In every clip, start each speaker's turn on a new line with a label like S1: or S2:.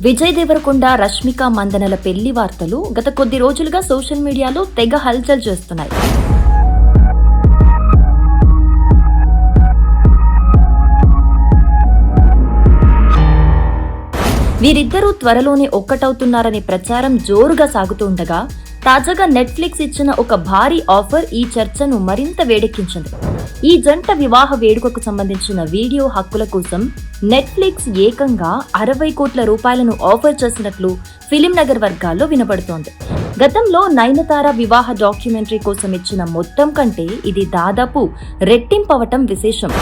S1: విజయ్ దేవరకొండ, రష్మిక మందనల పెళ్లి వార్తలు గత కొద్ది రోజులుగా సోషల్ మీడియాలో తెగ హల్చల్ చేస్తున్నాయి. వీరిద్దరూ త్వరలోనే ఒక్కటవుతున్నారనే ప్రచారం జోరుగా సాగుతుండగా తాజాగా నెట్ఫ్లిక్స్ ఇచ్చిన ఒక భారీ ఆఫర్ ఈ చర్చను మరింత వేడెక్కించింది. ఈ జంట వివాహ వేడుకకు సంబంధించిన వీడియో హక్కుల కోసం నెట్ఫ్లిక్స్ ఏకంగా 60 కోట్ల రూపాయలను ఆఫర్ చేసినట్లు ఫిలిం నగర్ వర్గాల్లో వినబడుతోంది. గతంలో నయనతార వివాహ డాక్యుమెంటరీ కోసం ఇచ్చిన మొత్తం కంటే ఇది దాదాపు రెట్టింపవటం విశేషం.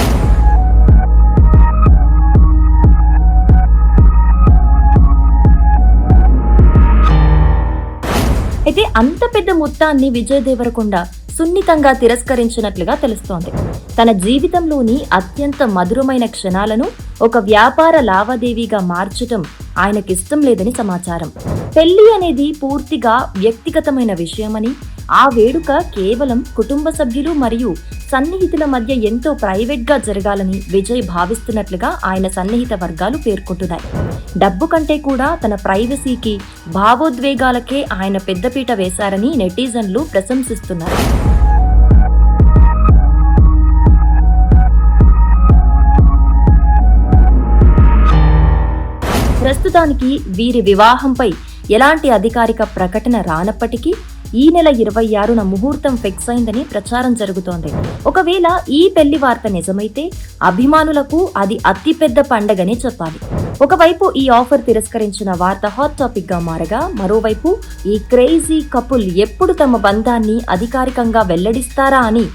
S1: అయితే అంత పెద్ద మొత్తాన్ని విజయ్ దేవరకొండ సున్నితంగా తిరస్కరించినట్లుగా తెలుస్తోంది. తన జీవితంలోని అత్యంత మధురమైన క్షణాలను ఒక వ్యాపార లావాదేవీగా మార్చటం ఆయనకిష్టం లేదని సమాచారం. పెళ్లి అనేది పూర్తిగా వ్యక్తిగతమైన విషయమని, ఆ వేడుక కేవలం కుటుంబ సభ్యులు మరియు సన్నిహితుల మధ్య ఎంతో ప్రైవేట్ గా జరగాలని విజయ్ భావిస్తున్నట్లుగా ఆయన సన్నిహిత వర్గాలు పేర్కొంటున్నాయి. డబ్బు కంటే కూడా తన ప్రైవసీకి, భావోద్వేగాలకే ఆయన పెద్దపీట వేశారని నెటిజన్లు ప్రశంసిస్తున్నారు. ప్రస్తుతానికి వీరి వివాహంపై ఎలాంటి అధికారిక ప్రకటన రానప్పటికీ ఈ నెల 26న ముహూర్తం ఫిక్స్ అయిందని ప్రచారం జరుగుతోంది. ఒకవేళ ఈ పెళ్లి వార్త నిజమైతే అభిమానులకు అది అతిపెద్ద పండగనే చెప్పాలి. ఒకవైపు ఈ ఆఫర్ తిరస్కరించిన వార్త హాట్ టాపిక్ గా మారగా, మరోవైపు ఈ క్రేజీ కపుల్ ఎప్పుడు తమ బంధాన్ని అధికారికంగా వెల్లడిస్తారా అని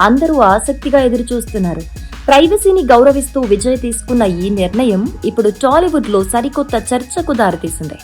S1: అందరూ ఆసక్తిగా ఎదురుచూస్తున్నారు. ప్రైవసీని గౌరవిస్తూ విజయ్ తీసుకున్న ఈ నిర్ణయం ఇప్పుడు టాలీవుడ్ లో సరికొత్త చర్చకు దారితీసింది.